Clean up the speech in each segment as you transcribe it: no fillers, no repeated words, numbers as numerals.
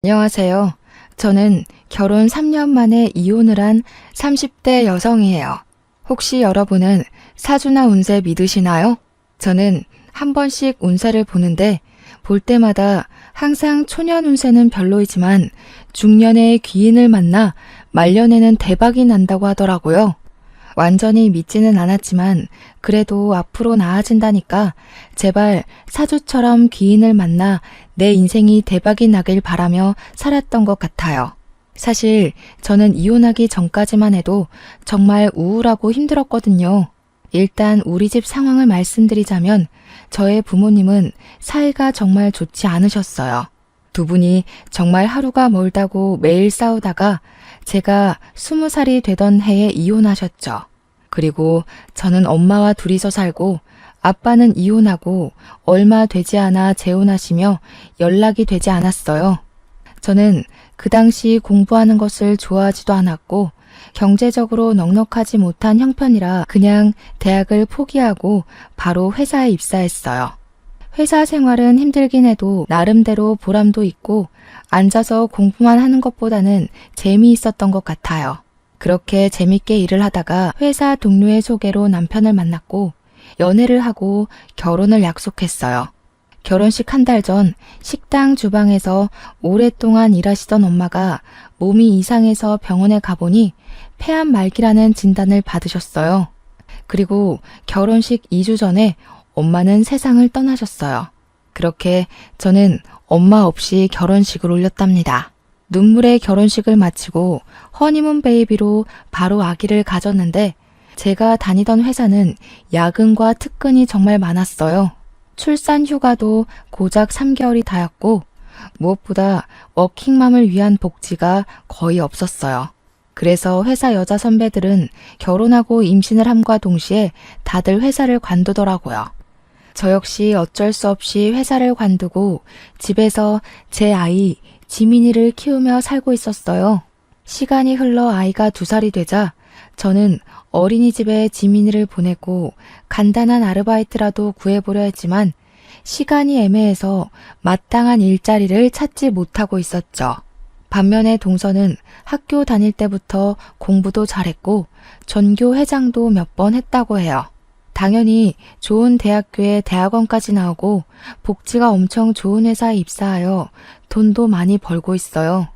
안녕하세요. 저는 결혼 3년 만에 이혼을 한 30대 여성이에요. 혹시 여러분은 사주나 운세 믿으시나요? 저는 한 번씩 운세를 보는데 볼 때마다 항상 초년 운세는 별로이지만 중년의 귀인을 만나 말년에는 대박이 난다고 하더라고요. 완전히 믿지는 않았지만 그래도 앞으로 나아진다니까 제발 사주처럼 귀인을 만나 내 인생이 대박이 나길 바라며 살았던 것 같아요. 사실 저는 이혼하기 전까지만 해도 정말 우울하고 힘들었거든요. 일단 우리 집 상황을 말씀드리자면 저의 부모님은 사이가 정말 좋지 않으셨어요. 두 분이 정말 하루가 멀다고 매일 싸우다가 제가 20살이 되던 해에 이혼하셨죠. 그리고 저는 엄마와 둘이서 살고 아빠는 이혼하고 얼마 되지 않아 재혼하시며 연락이 되지 않았어요. 저는 그 당시 공부하는 것을 좋아하지도 않았고 경제적으로 넉넉하지 못한 형편이라 그냥 대학을 포기하고 바로 회사에 입사했어요. 회사 생활은 힘들긴 해도 나름대로 보람도 있고 앉아서 공부만 하는 것보다는 재미있었던 것 같아요. 그렇게 재밌게 일을 하다가 회사 동료의 소개로 남편을 만났고 연애를 하고 결혼을 약속했어요. 결혼식 한 달 전 식당 주방에서 오랫동안 일하시던 엄마가 몸이 이상해서 병원에 가보니 폐암 말기라는 진단을 받으셨어요. 그리고 결혼식 2주 전에 엄마는 세상을 떠나셨어요. 그렇게 저는 엄마 없이 결혼식을 올렸답니다. 눈물의 결혼식을 마치고 허니문 베이비로 바로 아기를 가졌는데 제가 다니던 회사는 야근과 특근이 정말 많았어요. 출산 휴가도 고작 3개월이 다였고 무엇보다 워킹맘을 위한 복지가 거의 없었어요. 그래서 회사 여자 선배들은 결혼하고 임신을 함과 동시에 다들 회사를 관두더라고요. 저 역시 어쩔 수 없이 회사를 관두고 집에서 제 아이 지민이를 키우며 살고 있었어요. 시간이 흘러 아이가 2살이 되자 저는 어린이집에 지민이를 보내고 간단한 아르바이트라도 구해보려 했지만 시간이 애매해서 마땅한 일자리를 찾지 못하고 있었죠. 반면에 동서는 학교 다닐 때부터 공부도 잘했고 전교 회장도 몇 번 했다고 해요. 당연히 좋은 대학교에 대학원까지 나오고 복지가 엄청 좋은 회사에 입사하여 돈도 많이 벌고 있어요.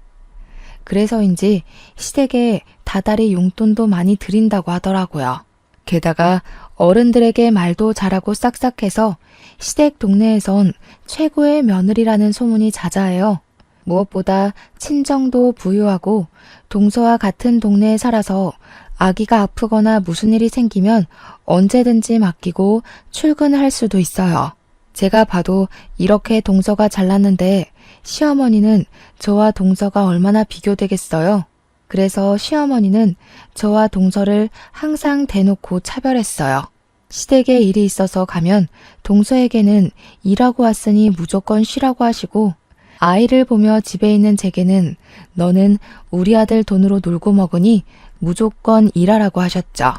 그래서인지 시댁에 다달이 용돈도 많이 드린다고 하더라고요. 게다가 어른들에게 말도 잘하고 싹싹해서 시댁 동네에선 최고의 며느리라는 소문이 자자해요. 무엇보다 친정도 부유하고 동서와 같은 동네에 살아서 아기가 아프거나 무슨 일이 생기면 언제든지 맡기고 출근할 수도 있어요. 제가 봐도 이렇게 동서가 잘났는데 시어머니는 저와 동서가 얼마나 비교되겠어요. 그래서 시어머니는 저와 동서를 항상 대놓고 차별했어요. 시댁에 일이 있어서 가면 동서에게는 일하고 왔으니 무조건 쉬라고 하시고 아이를 보며 집에 있는 제게는 너는 우리 아들 돈으로 놀고 먹으니 무조건 일하라고 하셨죠.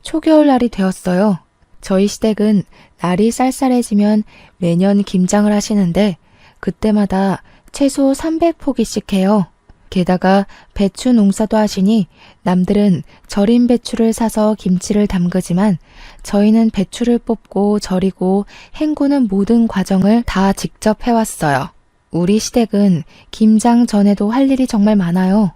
초겨울날이 되었어요. 저희 시댁은 날이 쌀쌀해지면 매년 김장을 하시는데 그때마다 최소 300포기씩 해요. 게다가 배추 농사도 하시니 남들은 절인 배추를 사서 김치를 담그지만 저희는 배추를 뽑고 절이고 헹구는 모든 과정을 다 직접 해왔어요. 우리 시댁은 김장 전에도 할 일이 정말 많아요.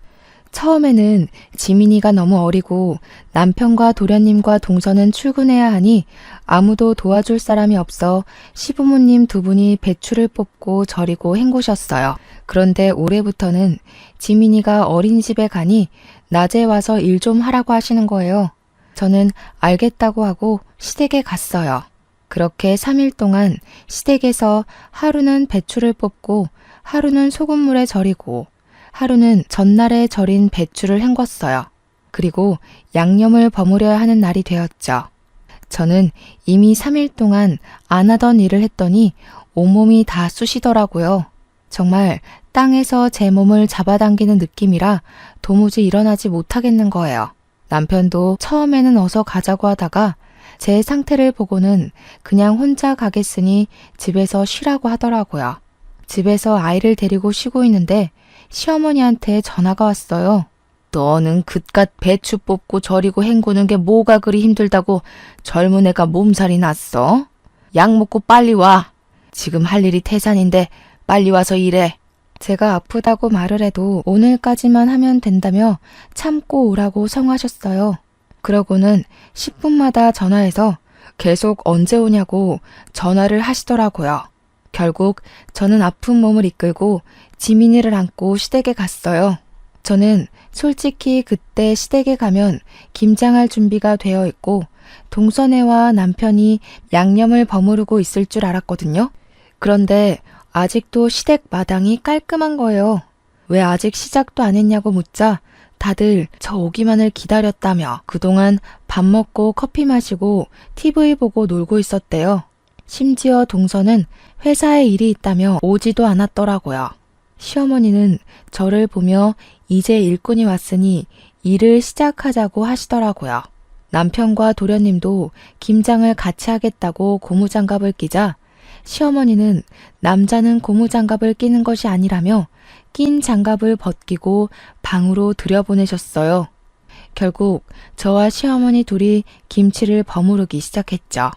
처음에는 지민이가 너무 어리고 남편과 도련님과 동서는 출근해야 하니 아무도 도와줄 사람이 없어 시부모님 2분이 배추를 뽑고 절이고 헹구셨어요. 그런데 올해부터는 지민이가 어린이집에 가니 낮에 와서 일 좀 하라고 하시는 거예요. 저는 알겠다고 하고 시댁에 갔어요. 그렇게 3일 동안 시댁에서 하루는 배추를 뽑고 하루는 소금물에 절이고 하루는 전날에 절인 배추를 헹궜어요. 그리고 양념을 버무려야 하는 날이 되었죠. 저는 이미 3일 동안 안 하던 일을 했더니 온몸이 다 쑤시더라고요. 정말 땅에서 제 몸을 잡아당기는 느낌이라 도무지 일어나지 못하겠는 거예요. 남편도 처음에는 어서 가자고 하다가 제 상태를 보고는 그냥 혼자 가겠으니 집에서 쉬라고 하더라고요. 집에서 아이를 데리고 쉬고 있는데 시어머니한테 전화가 왔어요. 너는 그깟 배추 뽑고 절이고 헹구는 게 뭐가 그리 힘들다고 젊은 애가 몸살이 났어? 약 먹고 빨리 와. 지금 할 일이 태산인데 빨리 와서 일해. 제가 아프다고 말을 해도 오늘까지만 하면 된다며 참고 오라고 성하셨어요. 그러고는 10분마다 전화해서 계속 언제 오냐고 전화를 하시더라고요. 결국 저는 아픈 몸을 이끌고 지민이를 안고 시댁에 갔어요. 저는 솔직히 그때 시댁에 가면 김장할 준비가 되어 있고 동선애와 남편이 양념을 버무르고 있을 줄 알았거든요. 그런데 아직도 시댁 마당이 깔끔한 거예요. 왜 아직 시작도 안 했냐고 묻자 다들 저 오기만을 기다렸다며 그동안 밥 먹고 커피 마시고 TV 보고 놀고 있었대요. 심지어 동서는 회사에 일이 있다며 오지도 않았더라고요. 시어머니는 저를 보며 이제 일꾼이 왔으니 일을 시작하자고 하시더라고요. 남편과 도련님도 김장을 같이 하겠다고 고무장갑을 끼자 시어머니는 남자는 고무장갑을 끼는 것이 아니라며 낀 장갑을 벗기고 방으로 들여보내셨어요. 결국 저와 시어머니 둘이 김치를 버무르기 시작했죠.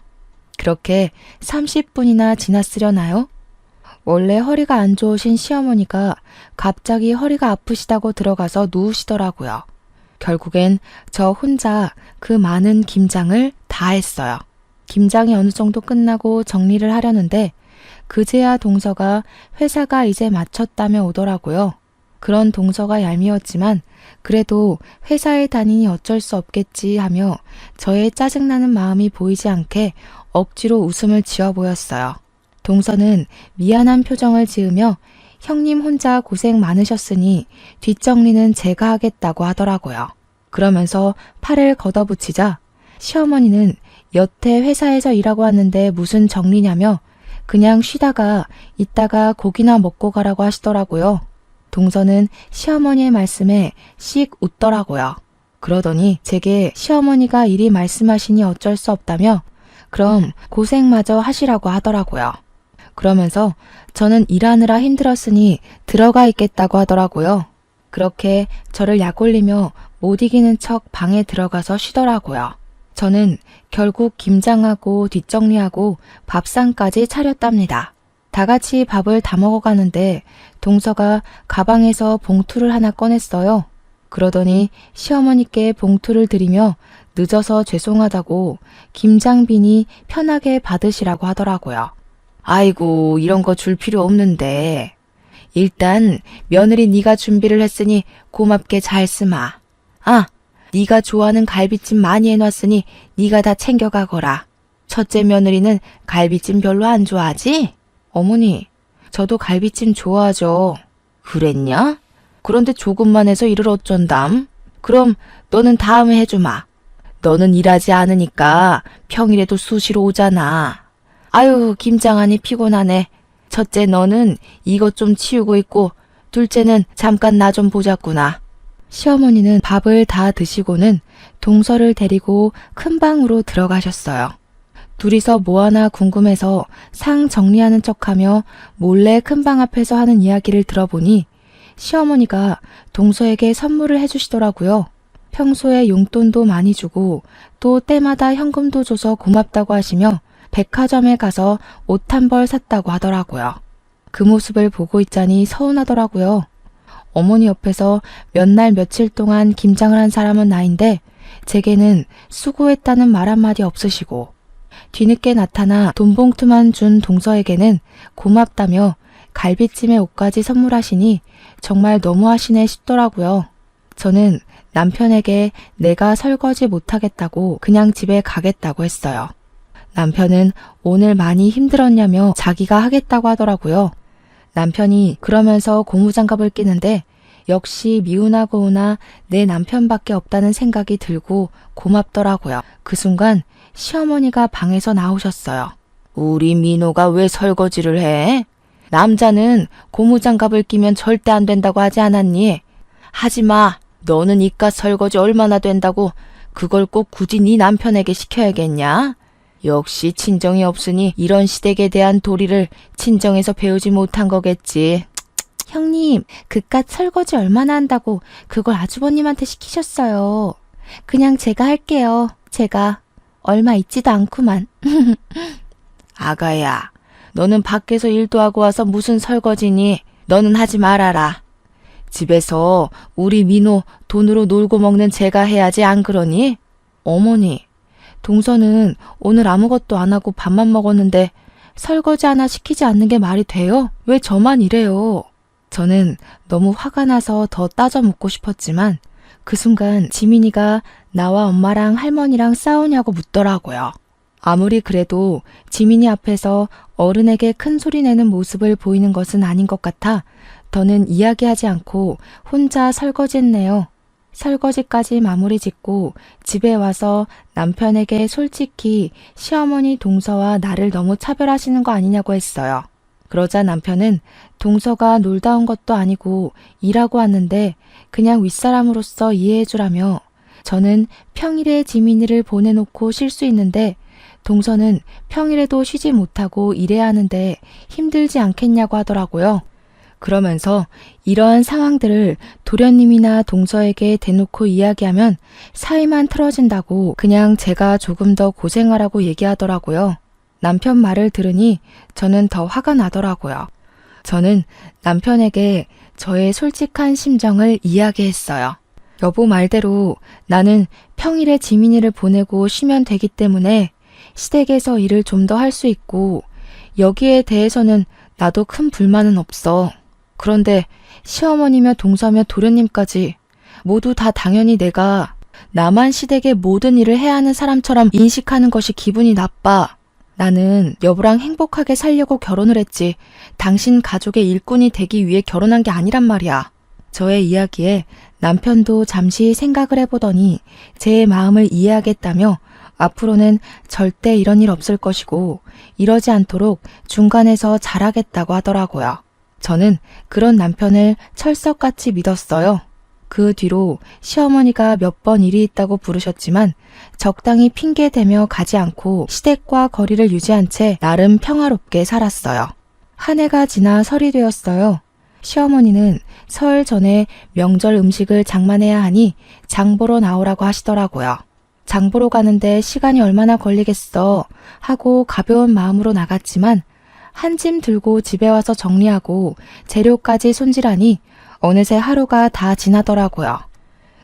그렇게 30분이나 지났으려나요? 원래 허리가 안 좋으신 시어머니가 갑자기 허리가 아프시다고 들어가서 누우시더라고요. 결국엔 저 혼자 그 많은 김장을 다 했어요. 김장이 어느 정도 끝나고 정리를 하려는데 그제야 동서가 회사가 이제 마쳤다며 오더라고요. 그런 동서가 얄미웠지만 그래도 회사에 다니니 어쩔 수 없겠지 하며 저의 짜증나는 마음이 보이지 않게 억지로 웃음을 지어 보였어요. 동서는 미안한 표정을 지으며 형님 혼자 고생 많으셨으니 뒷정리는 제가 하겠다고 하더라고요. 그러면서 팔을 걷어붙이자 시어머니는 여태 회사에서 일하고 왔는데 무슨 정리냐며 그냥 쉬다가 이따가 고기나 먹고 가라고 하시더라고요. 동서는 시어머니의 말씀에 씩 웃더라고요. 그러더니 제게 시어머니가 이리 말씀하시니 어쩔 수 없다며 그럼 고생마저 하시라고 하더라고요. 그러면서 저는 일하느라 힘들었으니 들어가 있겠다고 하더라고요. 그렇게 저를 약올리며 못 이기는 척 방에 들어가서 쉬더라고요. 저는 결국 김장하고 뒷정리하고 밥상까지 차렸답니다. 다 같이 밥을 다 먹어가는데 동서가 가방에서 봉투를 하나 꺼냈어요. 그러더니 시어머니께 봉투를 드리며 늦어서 죄송하다고 김장비니 편하게 받으시라고 하더라고요. 아이고 이런 거 줄 필요 없는데 일단 며느리 네가 준비를 했으니 고맙게 잘 쓰마. 아, 네가 좋아하는 갈비찜 많이 해놨으니 네가 다 챙겨가거라. 첫째 며느리는 갈비찜 별로 안 좋아하지? 어머니, 저도 갈비찜 좋아하죠. 그랬냐? 그런데 조금만 해서 일을 어쩐담? 그럼 너는 다음에 해주마. 너는 일하지 않으니까 평일에도 수시로 오잖아. 아유, 김장하니 피곤하네. 첫째 너는 이것 좀 치우고 있고 둘째는 잠깐 나 좀 보자꾸나. 시어머니는 밥을 다 드시고는 동서를 데리고 큰 방으로 들어가셨어요. 둘이서 뭐 하나 궁금해서 상 정리하는 척하며 몰래 큰 방 앞에서 하는 이야기를 들어보니 시어머니가 동서에게 선물을 해주시더라고요. 평소에 용돈도 많이 주고 또 때마다 현금도 줘서 고맙다고 하시며 백화점에 가서 옷 한 벌 샀다고 하더라고요. 그 모습을 보고 있자니 서운하더라고요. 어머니 옆에서 몇 날 며칠 동안 김장을 한 사람은 나인데 제게는 수고했다는 말 한마디 없으시고 뒤늦게 나타나 돈 봉투만 준 동서에게는 고맙다며 갈비찜에 옷까지 선물하시니 정말 너무하시네 싶더라고요. 저는 남편에게 내가 설거지 못하겠다고 그냥 집에 가겠다고 했어요. 남편은 오늘 많이 힘들었냐며 자기가 하겠다고 하더라고요. 남편이 그러면서 고무장갑을 끼는데 역시 미우나 고우나 내 남편밖에 없다는 생각이 들고 고맙더라고요. 그 순간 시어머니가 방에서 나오셨어요. 우리 민호가 왜 설거지를 해? 남자는 고무장갑을 끼면 절대 안 된다고 하지 않았니? 하지마. 너는 이깟 설거지 얼마나 된다고 그걸 꼭 굳이 네 남편에게 시켜야겠냐? 역시 친정이 없으니 이런 시댁에 대한 도리를 친정에서 배우지 못한 거겠지. 형님, 그깟 설거지 얼마나 한다고 그걸 아주버님한테 시키셨어요. 그냥 제가 할게요. 제가 얼마 있지도 않구만. 아가야, 너는 밖에서 일도 하고 와서 무슨 설거지니? 너는 하지 말아라. 집에서 우리 민호 돈으로 놀고 먹는 제가 해야지 안 그러니? 어머니, 동서는 오늘 아무것도 안 하고 밥만 먹었는데 설거지 하나 시키지 않는 게 말이 돼요? 왜 저만 이래요? 저는 너무 화가 나서 더 따져 묻고 싶었지만 그 순간 지민이가 나와 엄마랑 할머니랑 싸우냐고 묻더라고요. 아무리 그래도 지민이 앞에서 어른에게 큰 소리 내는 모습을 보이는 것은 아닌 것 같아 더는 이야기하지 않고 혼자 설거지했네요. 설거지까지 마무리 짓고 집에 와서 남편에게 솔직히 시어머니 동서와 나를 너무 차별하시는 거 아니냐고 했어요. 그러자 남편은 동서가 놀다 온 것도 아니고 일하고 왔는데 그냥 윗사람으로서 이해해주라며 저는 평일에 지민이를 보내놓고 쉴 수 있는데 동서는 평일에도 쉬지 못하고 일해야 하는데 힘들지 않겠냐고 하더라고요. 그러면서 이러한 상황들을 도련님이나 동서에게 대놓고 이야기하면 사이만 틀어진다고 그냥 제가 조금 더 고생하라고 얘기하더라고요. 남편 말을 들으니 저는 더 화가 나더라고요. 저는 남편에게 저의 솔직한 심정을 이야기했어요. 여보 말대로 나는 평일에 지민이를 보내고 쉬면 되기 때문에 시댁에서 일을 좀 더 할 수 있고 여기에 대해서는 나도 큰 불만은 없어. 그런데 시어머니며 동서며 도련님까지 모두 다 당연히 내가 나만 시댁의 모든 일을 해야 하는 사람처럼 인식하는 것이 기분이 나빠. 나는 여보랑 행복하게 살려고 결혼을 했지 당신 가족의 일꾼이 되기 위해 결혼한 게 아니란 말이야. 저의 이야기에 남편도 잠시 생각을 해보더니 제 마음을 이해하겠다며 앞으로는 절대 이런 일 없을 것이고 이러지 않도록 중간에서 잘하겠다고 하더라고요. 저는 그런 남편을 철석같이 믿었어요. 그 뒤로 시어머니가 몇 번 일이 있다고 부르셨지만 적당히 핑계대며 가지 않고 시댁과 거리를 유지한 채 나름 평화롭게 살았어요. 한 해가 지나 설이 되었어요. 시어머니는 설 전에 명절 음식을 장만해야 하니 장보러 나오라고 하시더라고요. 장보러 가는데 시간이 얼마나 걸리겠어 하고 가벼운 마음으로 나갔지만 한 짐 들고 집에 와서 정리하고 재료까지 손질하니 어느새 하루가 다 지나더라고요.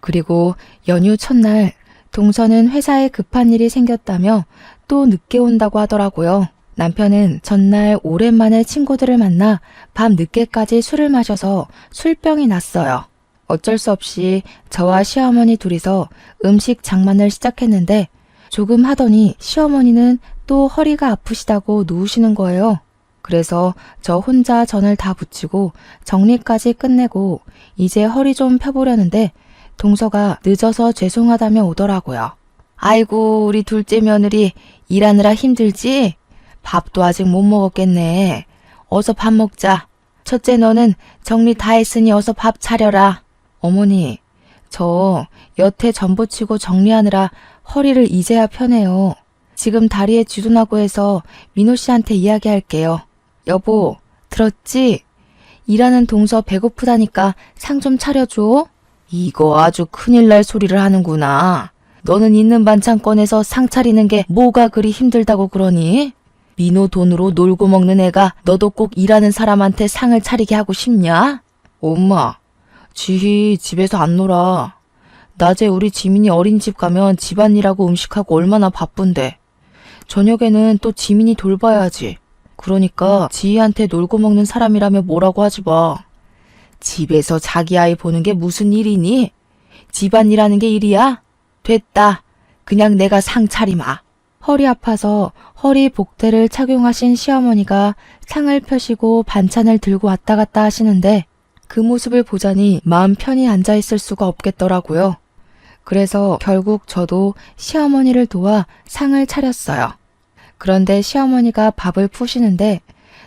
그리고 연휴 첫날 동서는 회사에 급한 일이 생겼다며 또 늦게 온다고 하더라고요. 남편은 전날 오랜만에 친구들을 만나 밤 늦게까지 술을 마셔서 술병이 났어요. 어쩔 수 없이 저와 시어머니 둘이서 음식 장만을 시작했는데 조금 하더니 시어머니는 또 허리가 아프시다고 누우시는 거예요. 그래서 저 혼자 전을 다 붙이고 정리까지 끝내고 이제 허리 좀 펴보려는데 동서가 늦어서 죄송하다며 오더라고요. 아이고 우리 둘째 며느리 일하느라 힘들지? 밥도 아직 못 먹었겠네. 어서 밥 먹자. 첫째 너는 정리 다 했으니 어서 밥 차려라. 어머니, 저 여태 전 부치고 정리하느라 허리를 이제야 펴네요. 지금 다리에 쥐도나고 해서 민호 씨한테 이야기할게요. 여보, 들었지? 일하는 동서 배고프다니까 상 좀 차려줘. 이거 아주 큰일 날 소리를 하는구나. 너는 있는 반찬 꺼내서 상 차리는 게 뭐가 그리 힘들다고 그러니? 민호 돈으로 놀고 먹는 애가 너도 꼭 일하는 사람한테 상을 차리게 하고 싶냐? 엄마, 지희 집에서 안 놀아. 낮에 우리 지민이 어린이집 가면 집안일하고 음식하고 얼마나 바쁜데. 저녁에는 또 지민이 돌봐야지. 그러니까 지희한테 놀고 먹는 사람이라며 뭐라고 하지 마. 집에서 자기 아이 보는 게 무슨 일이니? 집안일하는 게 일이야? 됐다. 그냥 내가 상 차리마. 허리 아파서 허리 복대를 착용하신 시어머니가 상을 펴시고 반찬을 들고 왔다 갔다 하시는데 그 모습을 보자니 마음 편히 앉아있을 수가 없겠더라고요. 그래서 결국 저도 시어머니를 도와 상을 차렸어요. 그런데 시어머니가 밥을 푸시는데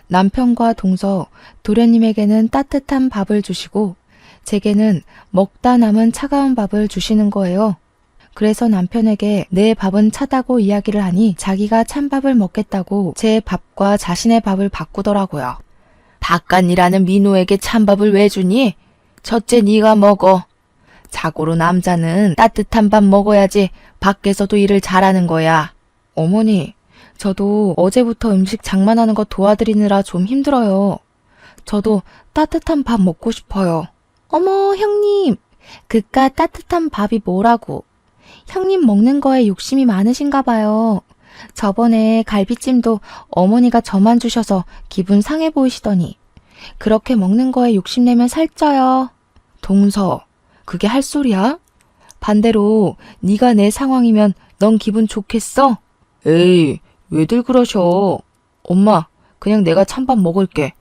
남편과 동서, 도련님에게는 따뜻한 밥을 주시고 제게는 먹다 남은 차가운 밥을 주시는 거예요. 그래서 남편에게 내 밥은 차다고 이야기를 하니 자기가 찬밥을 먹겠다고 제 밥과 자신의 밥을 바꾸더라고요. 바깥이라는 민호에게 찬밥을 왜 주니? 첫째 네가 먹어. 자고로 남자는 따뜻한 밥 먹어야지 밖에서도 일을 잘하는 거야. 어머니, 저도 어제부터 음식 장만하는 거 도와드리느라 좀 힘들어요. 저도 따뜻한 밥 먹고 싶어요. 어머, 형님. 그깟 따뜻한 밥이 뭐라고. 형님 먹는 거에 욕심이 많으신가 봐요. 저번에 갈비찜도 어머니가 저만 주셔서 기분 상해 보이시더니 그렇게 먹는 거에 욕심내면 살쪄요. 동서, 그게 할 소리야? 반대로 네가 내 상황이면 넌 기분 좋겠어? 에이, 왜들 그러셔? 엄마, 그냥 내가 찬밥 먹을게.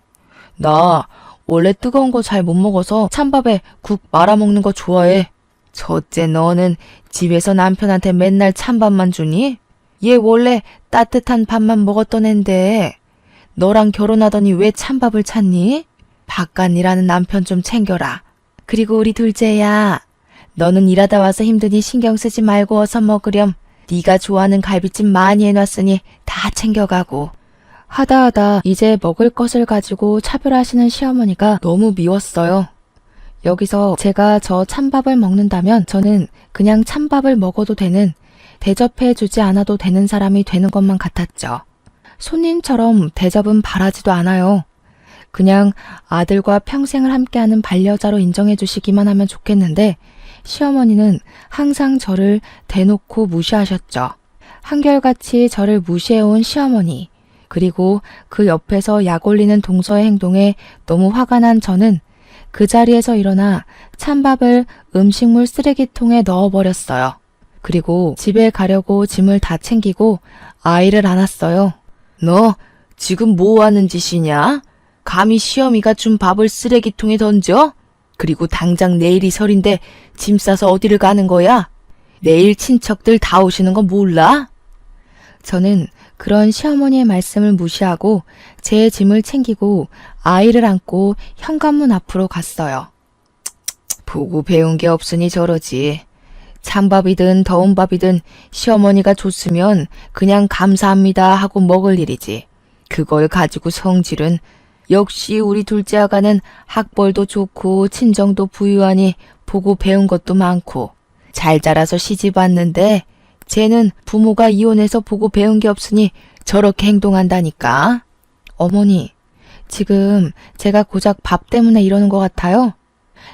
나 원래 뜨거운 거 잘 못 먹어서 찬밥에 국 말아 먹는 거 좋아해. 첫째, 너는 집에서 남편한테 맨날 찬밥만 주니? 얘 원래 따뜻한 밥만 먹었던 앤데 너랑 결혼하더니 왜 찬밥을 찾니? 바깥일하는 남편 좀 챙겨라. 그리고 우리 둘째야, 너는 일하다 와서 힘드니 신경 쓰지 말고 어서 먹으렴. 네가 좋아하는 갈비찜 많이 해놨으니 다 챙겨가고. 하다하다 이제 먹을 것을 가지고 차별하시는 시어머니가 너무 미웠어요. 여기서 제가 저 찬밥을 먹는다면 저는 그냥 찬밥을 먹어도 되는, 대접해주지 않아도 되는 사람이 되는 것만 같았죠. 손님처럼 대접은 바라지도 않아요. 그냥 아들과 평생을 함께하는 반려자로 인정해 주시기만 하면 좋겠는데 시어머니는 항상 저를 대놓고 무시하셨죠. 한결같이 저를 무시해온 시어머니, 그리고 그 옆에서 약 올리는 동서의 행동에 너무 화가 난 저는 그 자리에서 일어나 찬밥을 음식물 쓰레기통에 넣어버렸어요. 그리고 집에 가려고 짐을 다 챙기고 아이를 안았어요. 너 지금 뭐 하는 짓이냐? 감히 시어미가 준 밥을 쓰레기통에 던져? 그리고 당장 내일이 설인데 짐 싸서 어디를 가는 거야? 내일 친척들 다 오시는 거 몰라? 저는 그런 시어머니의 말씀을 무시하고 제 짐을 챙기고 아이를 안고 현관문 앞으로 갔어요. 보고 배운 게 없으니 저러지. 찬밥이든 더운 밥이든 시어머니가 줬으면 그냥 감사합니다 하고 먹을 일이지. 그걸 가지고 성질은, 역시 우리 둘째 아가는 학벌도 좋고 친정도 부유하니 보고 배운 것도 많고 잘 자라서 시집 왔는데 쟤는 부모가 이혼해서 보고 배운 게 없으니 저렇게 행동한다니까. 어머니, 지금 제가 고작 밥 때문에 이러는 것 같아요?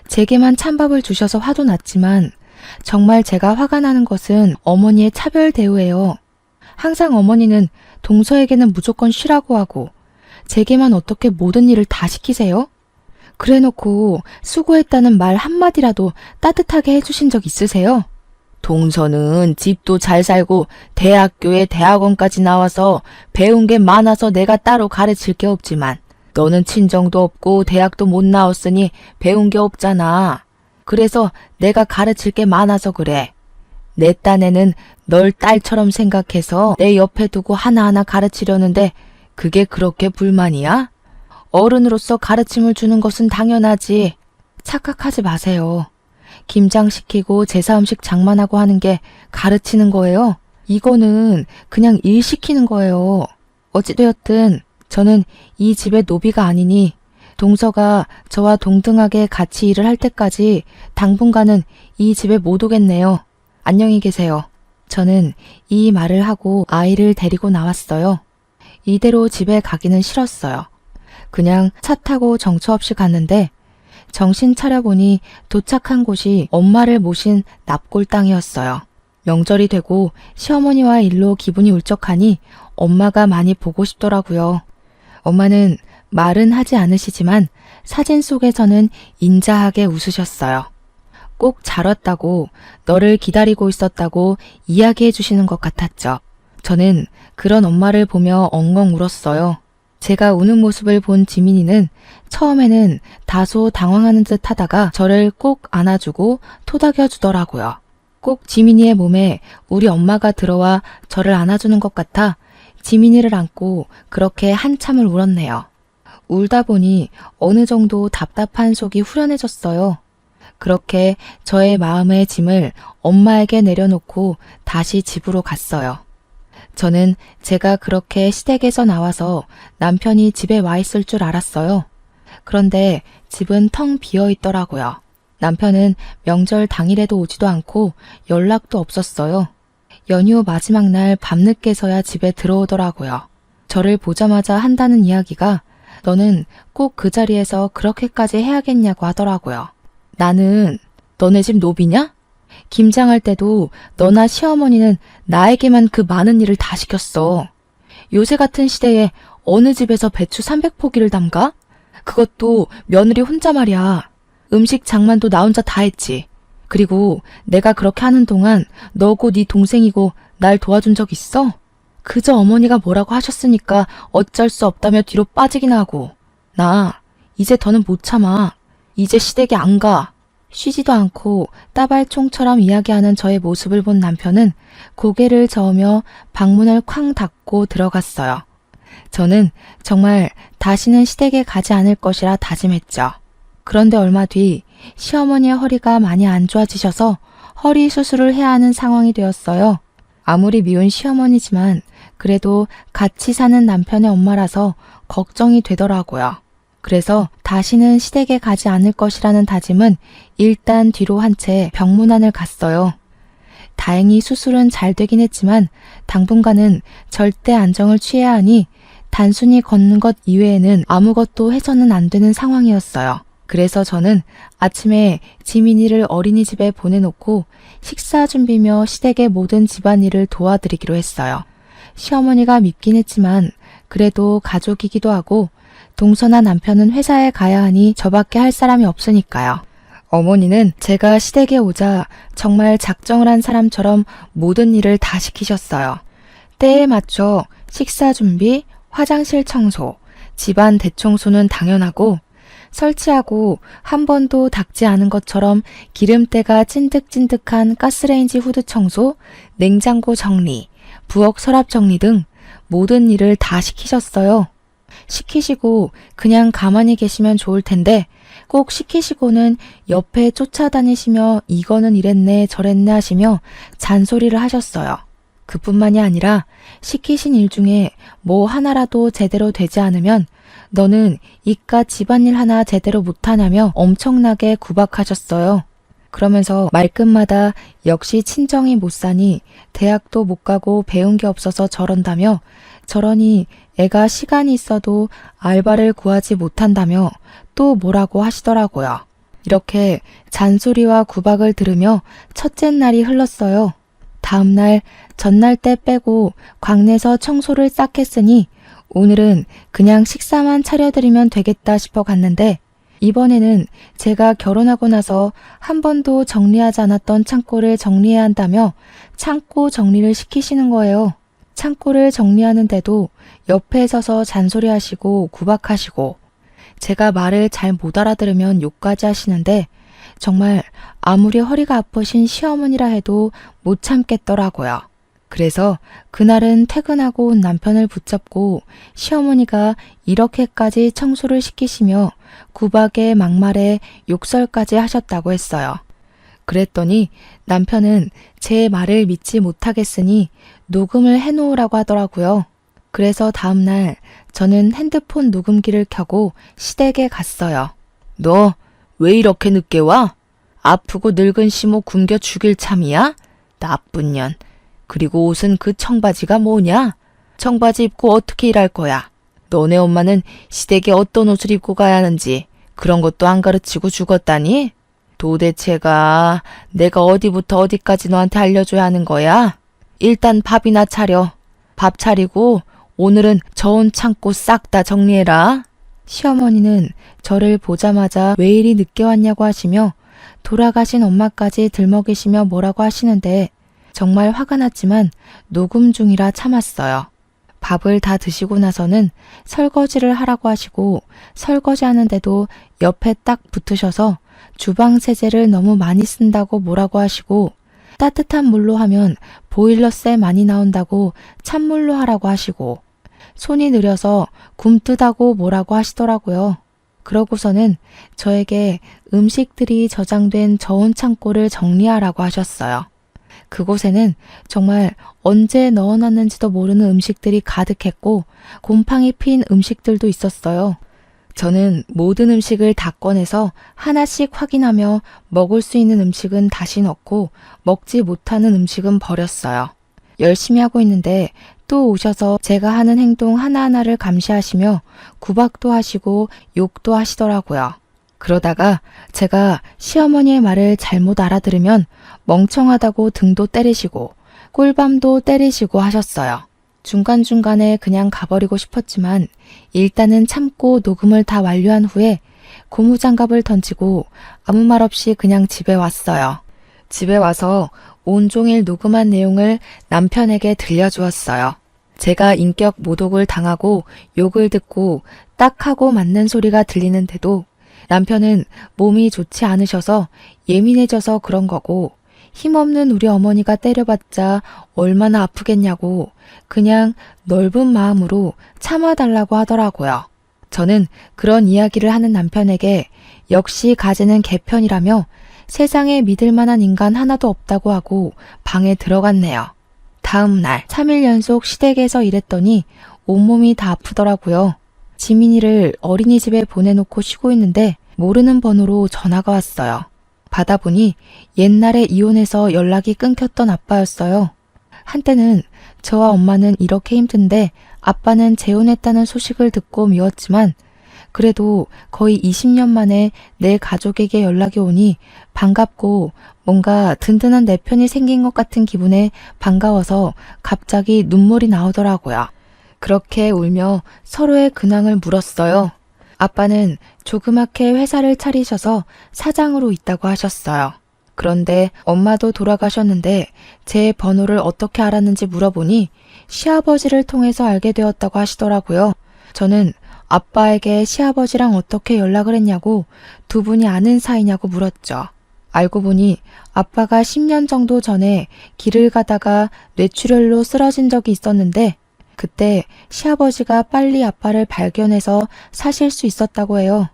제게만 찬밥을 주셔서 화도 났지만 정말 제가 화가 나는 것은 어머니의 차별 대우예요. 항상 어머니는 동서에게는 무조건 쉬라고 하고 제게만 어떻게 모든 일을 다 시키세요? 그래놓고 수고했다는 말 한마디라도 따뜻하게 해주신 적 있으세요? 동서는 집도 잘 살고 대학교에 대학원까지 나와서 배운 게 많아서 내가 따로 가르칠 게 없지만 너는 친정도 없고 대학도 못 나왔으니 배운 게 없잖아. 그래서 내가 가르칠 게 많아서 그래. 내 딴에는 널 딸처럼 생각해서 내 옆에 두고 하나하나 가르치려는데 그게 그렇게 불만이야? 어른으로서 가르침을 주는 것은 당연하지. 착각하지 마세요. 김장시키고 제사음식 장만하고 하는 게 가르치는 거예요? 이거는 그냥 일 시키는 거예요. 어찌되었든 저는 이 집의 노비가 아니니 동서가 저와 동등하게 같이 일을 할 때까지 당분간은 이 집에 못 오겠네요. 안녕히 계세요. 저는 이 말을 하고 아이를 데리고 나왔어요. 이대로 집에 가기는 싫었어요. 그냥 차 타고 정처 없이 갔는데 정신 차려보니 도착한 곳이 엄마를 모신 납골 땅이었어요. 명절이 되고 시어머니와 일로 기분이 울적하니 엄마가 많이 보고 싶더라고요. 엄마는 말은 하지 않으시지만 사진 속에서는 인자하게 웃으셨어요. 꼭 잘 왔다고, 너를 기다리고 있었다고 이야기해 주시는 것 같았죠. 저는 그런 엄마를 보며 엉엉 울었어요. 제가 우는 모습을 본 지민이는 처음에는 다소 당황하는 듯 하다가 저를 꼭 안아주고 토닥여 주더라고요. 꼭 지민이의 몸에 우리 엄마가 들어와 저를 안아주는 것 같아 지민이를 안고 그렇게 한참을 울었네요. 울다 보니 어느 정도 답답한 속이 후련해졌어요. 그렇게 저의 마음의 짐을 엄마에게 내려놓고 다시 집으로 갔어요. 저는 제가 그렇게 시댁에서 나와서 남편이 집에 와 있을 줄 알았어요. 그런데 집은 텅 비어 있더라고요. 남편은 명절 당일에도 오지도 않고 연락도 없었어요. 연휴 마지막 날 밤늦게서야 집에 들어오더라고요. 저를 보자마자 한다는 이야기가 너는 꼭 그 자리에서 그렇게까지 해야겠냐고 하더라고요. 나는 너네 집 노비냐? 김장할 때도 너나 시어머니는 나에게만 그 많은 일을 다 시켰어. 요새 같은 시대에 어느 집에서 배추 300포기를 담가? 그것도 며느리 혼자 말이야. 음식 장만도 나 혼자 다 했지. 그리고 내가 그렇게 하는 동안 너고 네 동생이고 날 도와준 적 있어? 그저 어머니가 뭐라고 하셨으니까 어쩔 수 없다며 뒤로 빠지긴 하고. 나 이제 더는 못 참아. 이제 시댁에 안 가. 쉬지도 않고 따발총처럼 이야기하는 저의 모습을 본 남편은 고개를 저으며 방문을 쾅 닫고 들어갔어요. 저는 정말 다시는 시댁에 가지 않을 것이라 다짐했죠. 그런데 얼마 뒤 시어머니의 허리가 많이 안 좋아지셔서 허리 수술을 해야 하는 상황이 되었어요. 아무리 미운 시어머니지만 그래도 같이 사는 남편의 엄마라서 걱정이 되더라고요. 그래서 다시는 시댁에 가지 않을 것이라는 다짐은 일단 뒤로 한 채 병문안을 갔어요. 다행히 수술은 잘 되긴 했지만 당분간은 절대 안정을 취해야 하니 단순히 걷는 것 이외에는 아무것도 해서는 안 되는 상황이었어요. 그래서 저는 아침에 지민이를 어린이집에 보내놓고 식사 준비며 시댁의 모든 집안일을 도와드리기로 했어요. 시어머니가 밉긴 했지만 그래도 가족이기도 하고 동서나 남편은 회사에 가야 하니 저밖에 할 사람이 없으니까요. 어머니는 제가 시댁에 오자 정말 작정을 한 사람처럼 모든 일을 다 시키셨어요. 때에 맞춰 식사 준비, 화장실 청소, 집안 대청소는 당연하고 설치하고 한 번도 닦지 않은 것처럼 기름때가 찐득찐득한 가스레인지 후드 청소, 냉장고 정리, 부엌 서랍 정리 등 모든 일을 다 시키셨어요. 시키시고 그냥 가만히 계시면 좋을 텐데 꼭 시키시고는 옆에 쫓아다니시며 이거는 이랬네 저랬네 하시며 잔소리를 하셨어요. 그뿐만이 아니라 시키신 일 중에 뭐 하나라도 제대로 되지 않으면 너는 이깟 집안일 하나 제대로 못하냐며 엄청나게 구박하셨어요. 그러면서 말끝마다 역시 친정이 못 사니 대학도 못 가고 배운 게 없어서 저런다며 저러니 애가 시간이 있어도 알바를 구하지 못한다며 또 뭐라고 하시더라고요. 이렇게 잔소리와 구박을 들으며 첫째 날이 흘렀어요. 다음 날, 전날 때 빼고 광내서 청소를 싹 했으니 오늘은 그냥 식사만 차려드리면 되겠다 싶어 갔는데 이번에는 제가 결혼하고 나서 한 번도 정리하지 않았던 창고를 정리해야 한다며 창고 정리를 시키시는 거예요. 창고를 정리하는데도 옆에 서서 잔소리하시고 구박하시고 제가 말을 잘 못 알아들으면 욕까지 하시는데 정말 아무리 허리가 아프신 시어머니라 해도 못 참겠더라고요. 그래서 그날은 퇴근하고 온 남편을 붙잡고 시어머니가 이렇게까지 청소를 시키시며 구박에 막말에 욕설까지 하셨다고 했어요. 그랬더니 남편은 제 말을 믿지 못하겠으니 녹음을 해놓으라고 하더라고요. 그래서 다음날 저는 핸드폰 녹음기를 켜고 시댁에 갔어요. 너 왜 이렇게 늦게 와? 아프고 늙은 시모 굶겨 죽일 참이야? 나쁜 년. 그리고 옷은 그 청바지가 뭐냐? 청바지 입고 어떻게 일할 거야? 너네 엄마는 시댁에 어떤 옷을 입고 가야 하는지 그런 것도 안 가르치고 죽었다니? 도대체가 내가 어디부터 어디까지 너한테 알려줘야 하는 거야? 일단 밥이나 차려. 밥 차리고 오늘은 저온 창고 싹 다 정리해라. 시어머니는 저를 보자마자 왜 이리 늦게 왔냐고 하시며 돌아가신 엄마까지 들먹이시며 뭐라고 하시는데 정말 화가 났지만 녹음 중이라 참았어요. 밥을 다 드시고 나서는 설거지를 하라고 하시고 설거지하는데도 옆에 딱 붙으셔서 주방 세제를 너무 많이 쓴다고 뭐라고 하시고 따뜻한 물로 하면 보일러세 많이 나온다고 찬물로 하라고 하시고 손이 느려서 굼뜨다고 뭐라고 하시더라고요. 그러고서는 저에게 음식들이 저장된 저온 창고를 정리하라고 하셨어요. 그곳에는 정말 언제 넣어놨는지도 모르는 음식들이 가득했고 곰팡이 핀 음식들도 있었어요. 저는 모든 음식을 다 꺼내서 하나씩 확인하며 먹을 수 있는 음식은 다시 넣고 먹지 못하는 음식은 버렸어요. 열심히 하고 있는데 또 오셔서 제가 하는 행동 하나하나를 감시하시며 구박도 하시고 욕도 하시더라고요. 그러다가 제가 시어머니의 말을 잘못 알아들으면 멍청하다고 등도 때리시고 꿀밤도 때리시고 하셨어요. 중간중간에 그냥 가버리고 싶었지만 일단은 참고 녹음을 다 완료한 후에 고무장갑을 던지고 아무 말 없이 그냥 집에 왔어요. 집에 와서 온종일 녹음한 내용을 남편에게 들려주었어요. 제가 인격 모독을 당하고 욕을 듣고 딱 하고 맞는 소리가 들리는데도 남편은 몸이 좋지 않으셔서 예민해져서 그런 거고 힘없는 우리 어머니가 때려봤자 얼마나 아프겠냐고 그냥 넓은 마음으로 참아달라고 하더라고요. 저는 그런 이야기를 하는 남편에게 역시 가지는 개편이라며 세상에 믿을 만한 인간 하나도 없다고 하고 방에 들어갔네요. 다음 날 3일 연속 시댁에서 일했더니 온몸이 다 아프더라고요. 지민이를 어린이집에 보내놓고 쉬고 있는데 모르는 번호로 전화가 왔어요. 받아보니 옛날에 이혼해서 연락이 끊겼던 아빠였어요. 한때는 저와 엄마는 이렇게 힘든데 아빠는 재혼했다는 소식을 듣고 미웠지만 그래도 거의 20년 만에 내 가족에게 연락이 오니 반갑고 뭔가 든든한 내 편이 생긴 것 같은 기분에 반가워서 갑자기 눈물이 나오더라고요. 그렇게 울며 서로의 근황을 물었어요. 아빠는 조그맣게 회사를 차리셔서 사장으로 있다고 하셨어요. 그런데 엄마도 돌아가셨는데 제 번호를 어떻게 알았는지 물어보니 시아버지를 통해서 알게 되었다고 하시더라고요. 저는 아빠에게 시아버지랑 어떻게 연락을 했냐고 두 분이 아는 사이냐고 물었죠. 알고 보니 아빠가 10년 정도 전에 길을 가다가 뇌출혈로 쓰러진 적이 있었는데 그때 시아버지가 빨리 아빠를 발견해서 사실 수 있었다고 해요.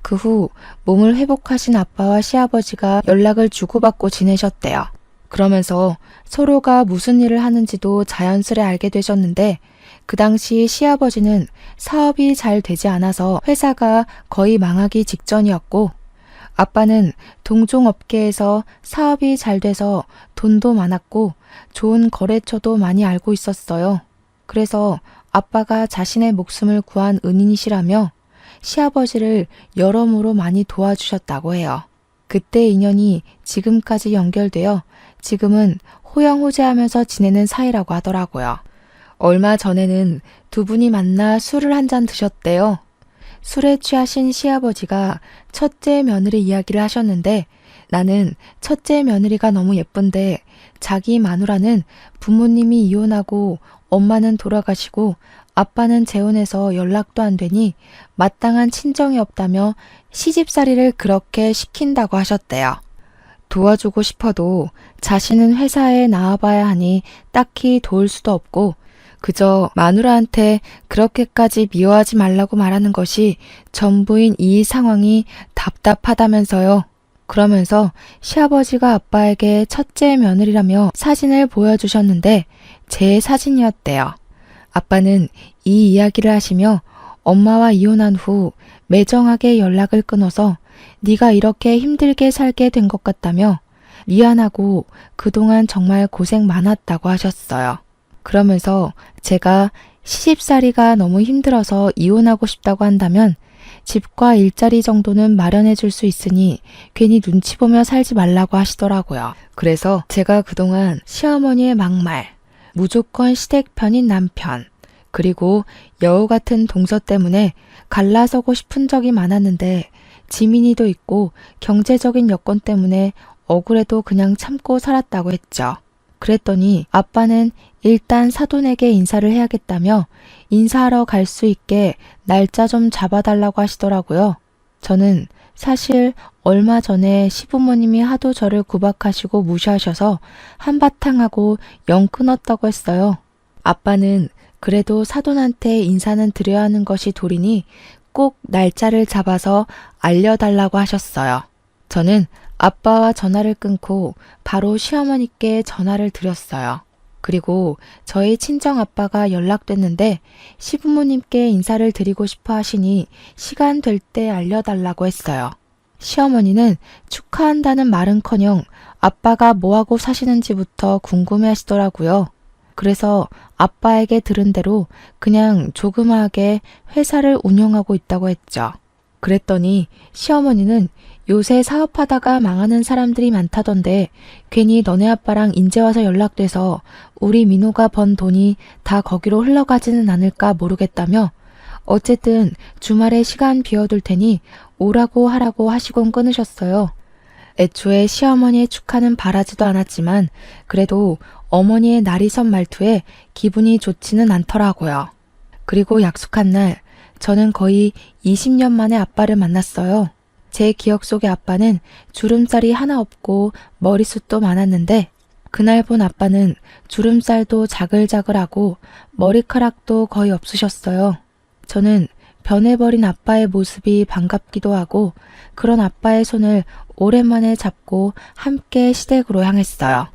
그 후 몸을 회복하신 아빠와 시아버지가 연락을 주고받고 지내셨대요. 그러면서 서로가 무슨 일을 하는지도 자연스레 알게 되셨는데 그 당시 시아버지는 사업이 잘 되지 않아서 회사가 거의 망하기 직전이었고 아빠는 동종업계에서 사업이 잘 돼서 돈도 많았고 좋은 거래처도 많이 알고 있었어요. 그래서 아빠가 자신의 목숨을 구한 은인이시라며 시아버지를 여러모로 많이 도와주셨다고 해요. 그때 인연이 지금까지 연결되어 지금은 호영호재하면서 지내는 사이라고 하더라고요. 얼마 전에는 두 분이 만나 술을 한 잔 드셨대요. 술에 취하신 시아버지가 첫째 며느리 이야기를 하셨는데 나는 첫째 며느리가 너무 예쁜데 자기 마누라는 부모님이 이혼하고 엄마는 돌아가시고 아빠는 재혼해서 연락도 안 되니 마땅한 친정이 없다며 시집살이를 그렇게 시킨다고 하셨대요. 도와주고 싶어도 자신은 회사에 나와봐야 하니 딱히 도울 수도 없고 그저 마누라한테 그렇게까지 미워하지 말라고 말하는 것이 전부인 이 상황이 답답하다면서요. 그러면서 시아버지가 아빠에게 첫째 며느리라며 사진을 보여주셨는데 제 사진이었대요. 아빠는 이 이야기를 하시며 엄마와 이혼한 후 매정하게 연락을 끊어서 네가 이렇게 힘들게 살게 된 것 같다며 미안하고 그동안 정말 고생 많았다고 하셨어요. 그러면서 제가 시집살이가 너무 힘들어서 이혼하고 싶다고 한다면 집과 일자리 정도는 마련해 줄 수 있으니 괜히 눈치 보며 살지 말라고 하시더라고요. 그래서 제가 그동안 시어머니의 막말, 무조건 시댁 편인 남편, 그리고 여우 같은 동서 때문에 갈라서고 싶은 적이 많았는데 지민이도 있고 경제적인 여건 때문에 억울해도 그냥 참고 살았다고 했죠. 그랬더니 아빠는 일단 사돈에게 인사를 해야겠다며 인사하러 갈 수 있게 날짜 좀 잡아달라고 하시더라고요. 저는 사실 얼마 전에 시부모님이 하도 저를 구박하시고 무시하셔서 한바탕 하고 영 끊었다고 했어요. 아빠는 그래도 사돈한테 인사는 드려야 하는 것이 도리니 꼭 날짜를 잡아서 알려달라고 하셨어요. 저는 아빠와 전화를 끊고 바로 시어머니께 전화를 드렸어요. 그리고 저희 친정 아빠가 연락됐는데 시부모님께 인사를 드리고 싶어 하시니 시간 될 때 알려달라고 했어요. 시어머니는 축하한다는 말은커녕 아빠가 뭐하고 사시는지부터 궁금해 하시더라고요. 그래서 아빠에게 들은 대로 그냥 조그마하게 회사를 운영하고 있다고 했죠. 그랬더니 시어머니는 요새 사업하다가 망하는 사람들이 많다던데 괜히 너네 아빠랑 인제 와서 연락돼서 우리 민호가 번 돈이 다 거기로 흘러가지는 않을까 모르겠다며 어쨌든 주말에 시간 비워둘 테니 오라고 하라고 하시곤 끊으셨어요. 애초에 시어머니의 축하는 바라지도 않았지만 그래도 어머니의 날이 선 말투에 기분이 좋지는 않더라고요. 그리고 약속한 날 저는 거의 20년 만에 아빠를 만났어요. 제 기억 속의 아빠는 주름살이 하나 없고 머리숱도 많았는데 그날 본 아빠는 주름살도 자글자글하고 머리카락도 거의 없으셨어요. 저는 변해버린 아빠의 모습이 반갑기도 하고 그런 아빠의 손을 오랜만에 잡고 함께 시댁으로 향했어요.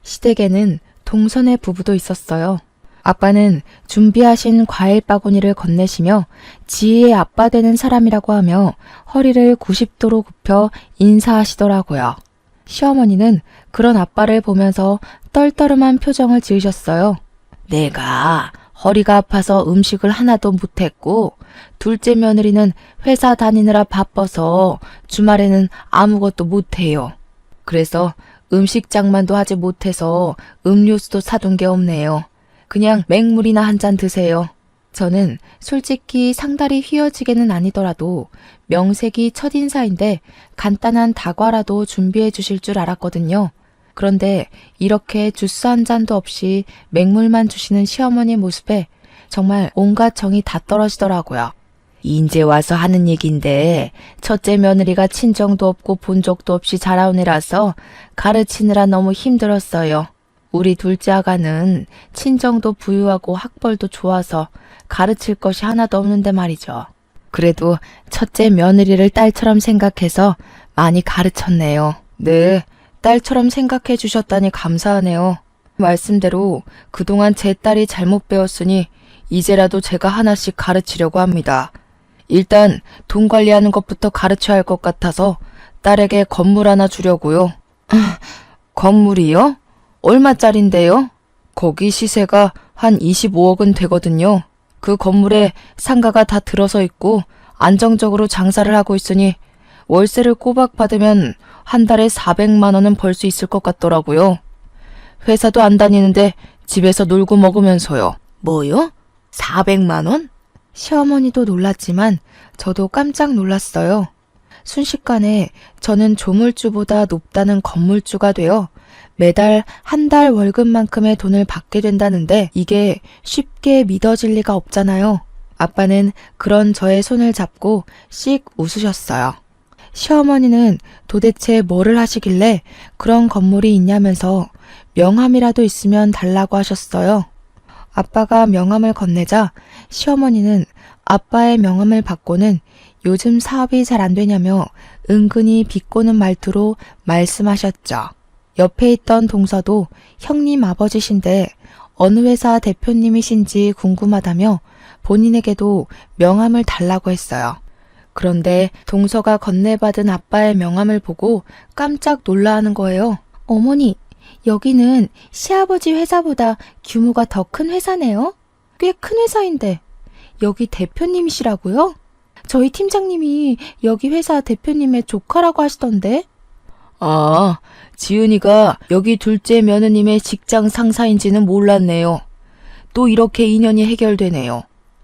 시댁에는 동선의 부부도 있었어요. 아빠는 준비하신 과일 바구니를 건네시며 지희의 아빠 되는 사람이라고 하며 허리를 90도로 굽혀 인사하시더라고요. 시어머니는 그런 아빠를 보면서 떨떠름한 표정을 지으셨어요. 내가 허리가 아파서 음식을 하나도 못했고 둘째 며느리는 회사 다니느라 바빠서 주말에는 아무것도 못해요. 그래서 음식장만도 하지 못해서 음료수도 사둔 게 없네요. 그냥 맹물이나 한 잔 드세요. 저는 솔직히 상다리 휘어지게는 아니더라도 명색이 첫인사인데 간단한 다과라도 준비해 주실 줄 알았거든요. 그런데 이렇게 주스 한 잔도 없이 맹물만 주시는 시어머니 모습에 정말 온갖 정이 다 떨어지더라고요. 인제 와서 하는 얘긴데 첫째 며느리가 친정도 없고 본 적도 없이 자라온 애라서 가르치느라 너무 힘들었어요. 우리 둘째 아가는 친정도 부유하고 학벌도 좋아서 가르칠 것이 하나도 없는데 말이죠. 그래도 첫째 며느리를 딸처럼 생각해서 많이 가르쳤네요. 네, 딸처럼 생각해 주셨다니 감사하네요. 말씀대로 그동안 제 딸이 잘못 배웠으니 이제라도 제가 하나씩 가르치려고 합니다. 일단 돈 관리하는 것부터 가르쳐야 할 것 같아서 딸에게 건물 하나 주려고요. 건물이요? 얼마짜린데요? 거기 시세가 한 25억은 되거든요. 그 건물에 상가가 다 들어서 있고 안정적으로 장사를 하고 있으니 월세를 꼬박 받으면 한 달에 400만 원은 벌 수 있을 것 같더라고요. 회사도 안 다니는데 집에서 놀고 먹으면서요. 뭐요? 400만 원? 시어머니도 놀랐지만 저도 깜짝 놀랐어요. 순식간에 저는 조물주보다 높다는 건물주가 되어 매달 한 달 월급만큼의 돈을 받게 된다는데 이게 쉽게 믿어질 리가 없잖아요. 아빠는 그런 저의 손을 잡고 씩 웃으셨어요. 시어머니는 도대체 뭐를 하시길래 그런 건물이 있냐면서 명함이라도 있으면 달라고 하셨어요. 아빠가 명함을 건네자 시어머니는 아빠의 명함을 받고는 요즘 사업이 잘 안 되냐며 은근히 비꼬는 말투로 말씀하셨죠. 옆에 있던 동서도 형님 아버지신데 어느 회사 대표님이신지 궁금하다며 본인에게도 명함을 달라고 했어요. 그런데 동서가 건네받은 아빠의 명함을 보고 깜짝 놀라하는 거예요. 어머니, 여기는 시아버지 회사보다 규모가 더 큰 회사네요? 꽤 큰 회사인데 여기 대표님이시라고요? 저희 팀장님이 여기 회사 대표님의 조카라고 하시던데? 아, 지은이가 여기 둘째 며느님의 직장 상사인지는 몰랐네요. 또 이렇게 인연이 해결되네요.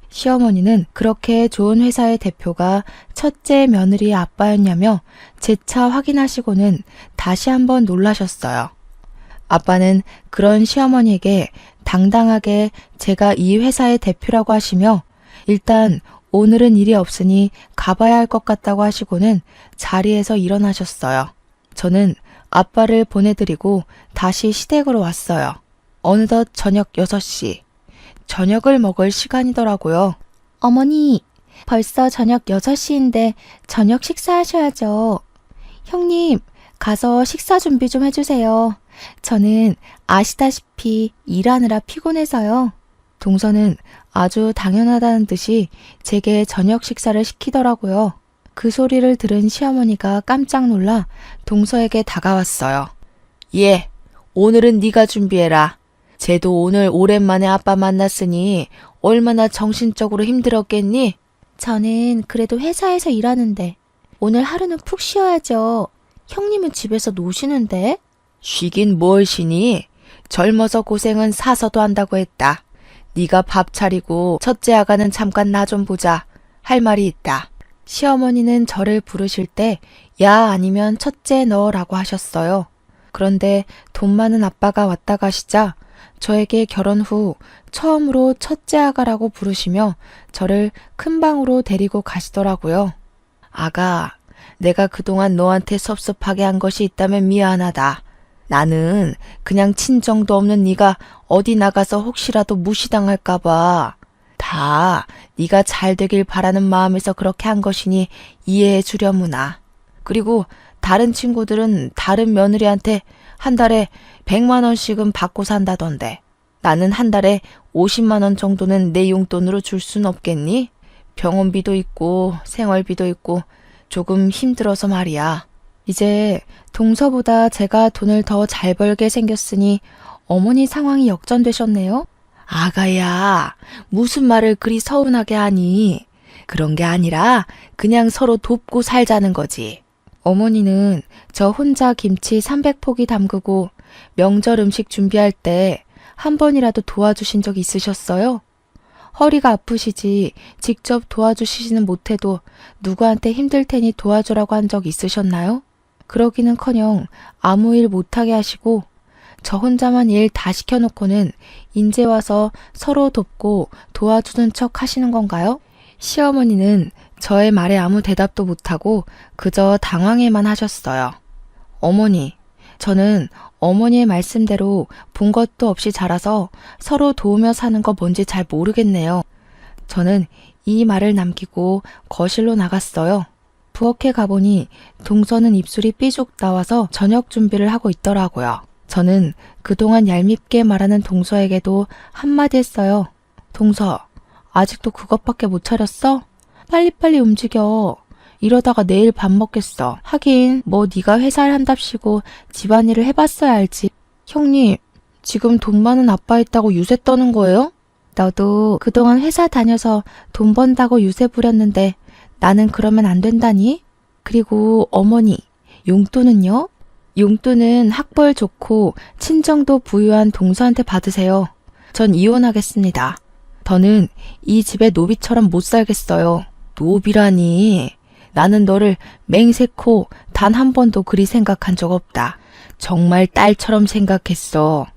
시어머니는 그렇게 좋은 회사의 대표가 첫째 며느리의 아빠였냐며 재차 확인하시고는 다시 한번 놀라셨어요. 아빠는 그런 시어머니에게 당당하게 제가 이 회사의 대표라고 하시며 일단 오늘은 일이 없으니 가봐야 할 것 같다고 하시고는 자리에서 일어나셨어요. 저는 아빠를 보내드리고 다시 시댁으로 왔어요. 어느덧 저녁 6시. 저녁을 먹을 시간이더라고요. 어머니, 벌써 저녁 6시인데 저녁 식사하셔야죠. 형님, 가서 식사 준비 좀 해주세요. 저는 아시다시피 일하느라 피곤해서요. 동서는 아주 당연하다는 듯이 제게 저녁 식사를 시키더라고요. 그 소리를 들은 시어머니가 깜짝 놀라 동서에게 다가왔어요. 예, 오늘은 네가 준비해라. 쟤도 오늘 오랜만에 아빠 만났으니 얼마나 정신적으로 힘들었겠니? 저는 그래도 회사에서 일하는데 오늘 하루는 푹 쉬어야죠. 형님은 집에서 노시는데? 쉬긴 뭘 쉬니? 젊어서 고생은 사서도 한다고 했다. 네가 밥 차리고 첫째 아가는 잠깐 나 좀 보자. 할 말이 있다. 시어머니는 저를 부르실 때 야 아니면 첫째 너라고 하셨어요. 그런데 돈 많은 아빠가 왔다 가시자 저에게 결혼 후 처음으로 첫째 아가라고 부르시며 저를 큰 방으로 데리고 가시더라고요. 아가, 내가 그동안 너한테 섭섭하게 한 것이 있다면 미안하다. 나는 그냥 친정도 없는 네가 어디 나가서 혹시라도 무시당할까 봐. 다 네가 잘 되길 바라는 마음에서 그렇게 한 것이니 이해해 주려무나. 그리고 다른 친구들은 다른 며느리한테 한 달에 100만 원씩은 받고 산다던데 나는 한 달에 50만 원 정도는 내 용돈으로 줄 순 없겠니? 병원비도 있고 생활비도 있고 조금 힘들어서 말이야. 이제 동서보다 제가 돈을 더 잘 벌게 생겼으니 어머니 상황이 역전되셨네요. 아가야, 무슨 말을 그리 서운하게 하니? 그런 게 아니라 그냥 서로 돕고 살자는 거지. 어머니는 저 혼자 김치 300포기 담그고 명절 음식 준비할 때 한 번이라도 도와주신 적 있으셨어요? 허리가 아프시지 직접 도와주시지는 못해도 누구한테 힘들 테니 도와주라고 한 적 있으셨나요? 그러기는커녕 아무 일 못하게 하시고 저 혼자만 일 다 시켜놓고는 인제 와서 서로 돕고 도와주는 척 하시는 건가요? 시어머니는 저의 말에 아무 대답도 못하고 그저 당황해만 하셨어요. 어머니, 저는 어머니의 말씀대로 본 것도 없이 자라서 서로 도우며 사는 거 뭔지 잘 모르겠네요. 저는 이 말을 남기고 거실로 나갔어요. 부엌에 가보니 동서는 입술이 삐죽 나와서 저녁 준비를 하고 있더라고요. 저는 그동안 얄밉게 말하는 동서에게도 한마디 했어요. 동서, 아직도 그것밖에 못 차렸어? 빨리빨리 움직여. 이러다가 내일 밥 먹겠어. 하긴 뭐 네가 회사를 한답시고 집안일을 해봤어야 알지. 형님, 지금 돈 많은 아빠 있다고 유세 떠는 거예요? 너도 그동안 회사 다녀서 돈 번다고 유세 부렸는데 나는 그러면 안 된다니? 그리고 어머니, 용돈은요? 용돈은 학벌 좋고 친정도 부유한 동서한테 받으세요. 전 이혼하겠습니다. 더는 이 집에 노비처럼 못 살겠어요. 노비라니. 나는 너를 맹세코 단 한 번도 그리 생각한 적 없다. 정말 딸처럼 생각했어.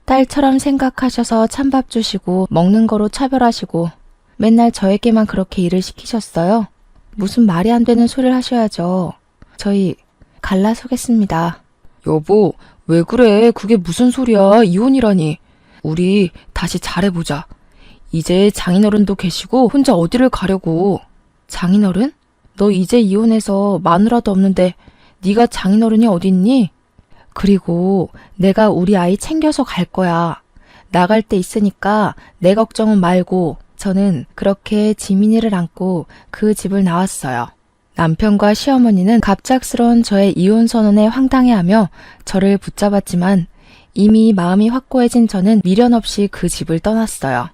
딸처럼 생각하셔서 찬밥 주시고 먹는 거로 차별하시고 맨날 저에게만 그렇게 일을 시키셨어요. 무슨 말이 안 되는 소리를 하셔야죠. 저희 갈라서겠습니다. 여보, 왜 그래? 그게 무슨 소리야? 이혼이라니. 우리 다시 잘해보자. 이제 장인어른도 계시고 혼자 어디를 가려고. 장인어른? 너 이제 이혼해서 마누라도 없는데 네가 장인어른이 어딨니? 그리고 내가 우리 아이 챙겨서 갈 거야. 나갈 때 있으니까 내 걱정은 말고. 저는 그렇게 지민이를 안고 그 집을 나왔어요. 남편과 시어머니는 갑작스러운 저의 이혼 선언에 황당해하며 저를 붙잡았지만 이미 마음이 확고해진 저는 미련 없이 그 집을 떠났어요.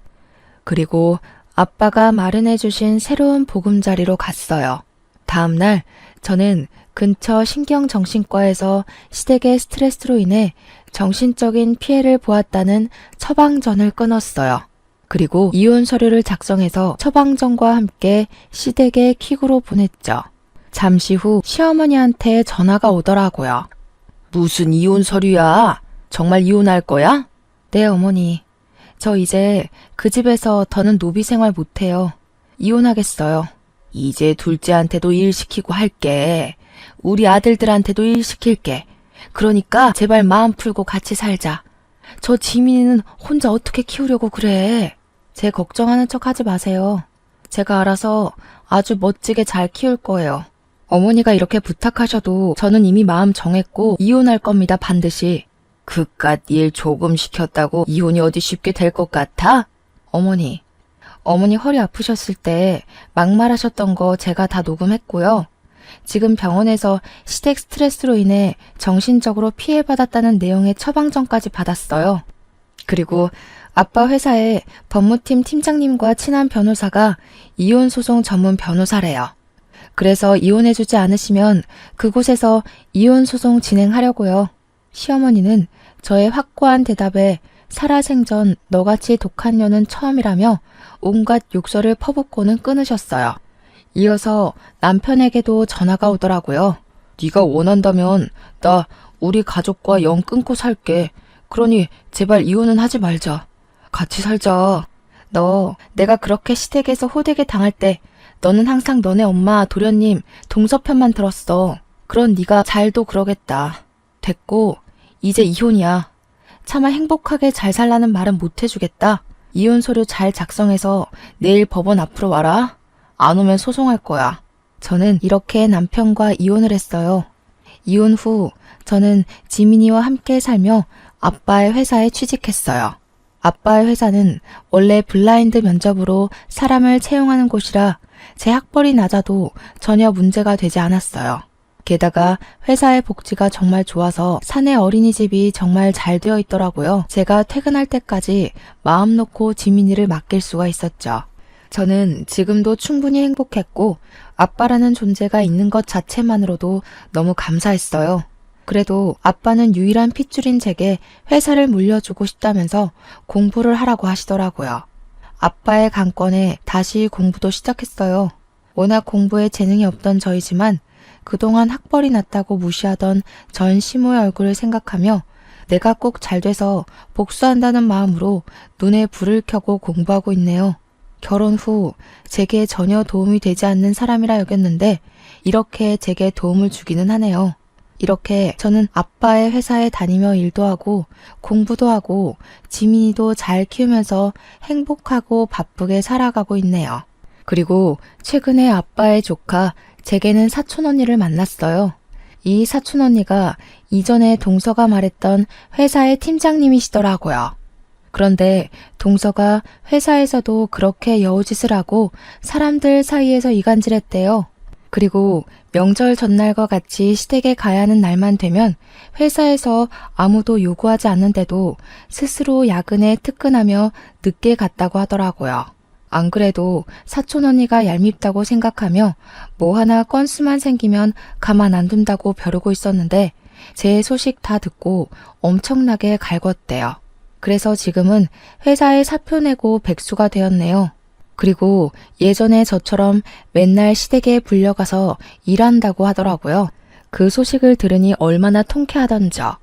그리고 아빠가 마련해 주신 새로운 보금자리로 갔어요. 다음 날 저는 근처 신경정신과에서 시댁의 스트레스로 인해 정신적인 피해를 보았다는 처방전을 끊었어요. 그리고 이혼 서류를 작성해서 처방전과 함께 시댁에 퀵으로 보냈죠. 잠시 후 시어머니한테 전화가 오더라고요. 무슨 이혼 서류야? 정말 이혼할 거야? 네, 어머니. 저 이제 그 집에서 더는 노비 생활 못해요. 이혼하겠어요. 이제 둘째한테도 일 시키고 할게. 우리 아들들한테도 일 시킬게. 그러니까 제발 마음 풀고 같이 살자. 저 지민이는 혼자 어떻게 키우려고 그래. 제 걱정하는 척 하지 마세요. 제가 알아서 아주 멋지게 잘 키울 거예요. 어머니가 이렇게 부탁하셔도 저는 이미 마음 정했고 이혼할 겁니다, 반드시. 그깟 일 조금 시켰다고 이혼이 어디 쉽게 될 것 같아? 어머니 허리 아프셨을 때 막말하셨던 거 제가 다 녹음했고요. 지금 병원에서 시댁 스트레스로 인해 정신적으로 피해받았다는 내용의 처방전까지 받았어요. 그리고 아빠 회사에 법무팀 팀장님과 친한 변호사가 이혼소송 전문 변호사래요. 그래서 이혼해주지 않으시면 그곳에서 이혼소송 진행하려고요. 시어머니는 저의 확고한 대답에 살아생전 너같이 독한 년은 처음이라며 온갖 욕설을 퍼붓고는 끊으셨어요. 이어서 남편에게도 전화가 오더라고요. 네가 원한다면 나 우리 가족과 영 끊고 살게. 그러니 제발 이혼은 하지 말자. 같이 살자. 너 내가 그렇게 시댁에서 호되게 당할 때 너는 항상 너네 엄마 도련님 동서 편만 들었어. 그런 네가 잘도 그러겠다. 됐고 이제 이혼이야. 차마 행복하게 잘 살라는 말은 못 해주겠다. 이혼 서류 잘 작성해서 내일 법원 앞으로 와라. 안 오면 소송할 거야. 저는 이렇게 남편과 이혼을 했어요. 이혼 후 저는 지민이와 함께 살며 아빠의 회사에 취직했어요. 아빠의 회사는 원래 블라인드 면접으로 사람을 채용하는 곳이라 제 학벌이 낮아도 전혀 문제가 되지 않았어요. 게다가 회사의 복지가 정말 좋아서 사내 어린이집이 정말 잘 되어 있더라고요. 제가 퇴근할 때까지 마음 놓고 지민이를 맡길 수가 있었죠. 저는 지금도 충분히 행복했고 아빠라는 존재가 있는 것 자체만으로도 너무 감사했어요. 그래도 아빠는 유일한 핏줄인 제게 회사를 물려주고 싶다면서 공부를 하라고 하시더라고요. 아빠의 강권에 다시 공부도 시작했어요. 워낙 공부에 재능이 없던 저이지만 그동안 학벌이 낮다고 무시하던 전 시모의 얼굴을 생각하며 내가 꼭 잘돼서 복수한다는 마음으로 눈에 불을 켜고 공부하고 있네요. 결혼 후 제게 전혀 도움이 되지 않는 사람이라 여겼는데 이렇게 제게 도움을 주기는 하네요. 이렇게 저는 아빠의 회사에 다니며 일도 하고 공부도 하고 지민이도 잘 키우면서 행복하고 바쁘게 살아가고 있네요. 그리고 최근에 아빠의 조카 제게는 사촌 언니를 만났어요. 이 사촌 언니가 이전에 동서가 말했던 회사의 팀장님이시더라고요. 그런데 동서가 회사에서도 그렇게 여우짓을 하고 사람들 사이에서 이간질했대요. 그리고 명절 전날과 같이 시댁에 가야 하는 날만 되면 회사에서 아무도 요구하지 않는데도 스스로 야근에 특근하며 늦게 갔다고 하더라고요. 안 그래도 사촌 언니가 얄밉다고 생각하며 뭐 하나 건수만 생기면 가만 안 둔다고 벼르고 있었는데 제 소식 다 듣고 엄청나게 갈궜대요. 그래서 지금은 회사에 사표 내고 백수가 되었네요. 그리고 예전에 저처럼 맨날 시댁에 불려가서 일한다고 하더라고요. 그 소식을 들으니 얼마나 통쾌하던지요.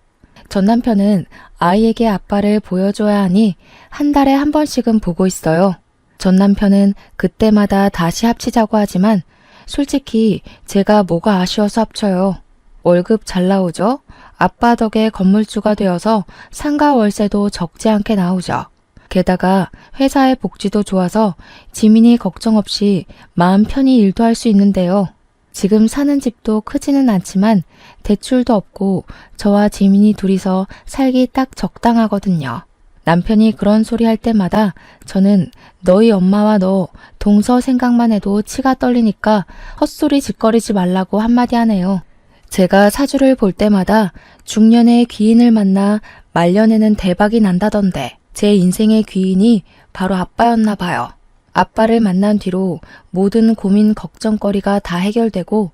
전 남편은 아이에게 아빠를 보여줘야 하니 한 달에 한 번씩은 보고 있어요. 전 남편은 그때마다 다시 합치자고 하지만 솔직히 제가 뭐가 아쉬워서 합쳐요. 월급 잘 나오죠? 아빠 덕에 건물주가 되어서 상가 월세도 적지 않게 나오죠. 게다가 회사의 복지도 좋아서 지민이 걱정 없이 마음 편히 일도 할 수 있는데요. 지금 사는 집도 크지는 않지만 대출도 없고 저와 지민이 둘이서 살기 딱 적당하거든요. 남편이 그런 소리 할 때마다 저는 너희 엄마와 너 동서 생각만 해도 치가 떨리니까 헛소리 짓거리지 말라고 한마디 하네요. 제가 사주를 볼 때마다 중년의 귀인을 만나 말년에는 대박이 난다던데 제 인생의 귀인이 바로 아빠였나 봐요. 아빠를 만난 뒤로 모든 고민 걱정거리가 다 해결되고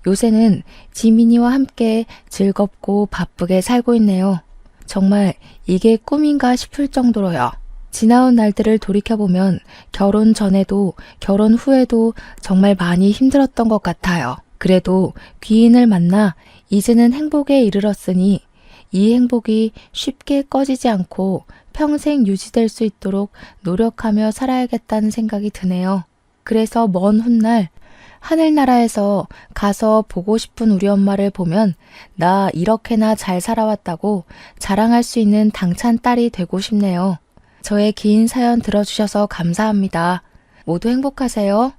요새는 지민이와 함께 즐겁고 바쁘게 살고 있네요. 정말 이게 꿈인가 싶을 정도로요. 지나온 날들을 돌이켜보면 결혼 전에도 결혼 후에도 정말 많이 힘들었던 것 같아요. 그래도 귀인을 만나 이제는 행복에 이르렀으니 이 행복이 쉽게 꺼지지 않고 평생 유지될 수 있도록 노력하며 살아야겠다는 생각이 드네요. 그래서 먼 훗날 하늘나라에서 가서 보고 싶은 우리 엄마를 보면 나 이렇게나 잘 살아왔다고 자랑할 수 있는 당찬 딸이 되고 싶네요. 저의 긴 사연 들어주셔서 감사합니다. 모두 행복하세요.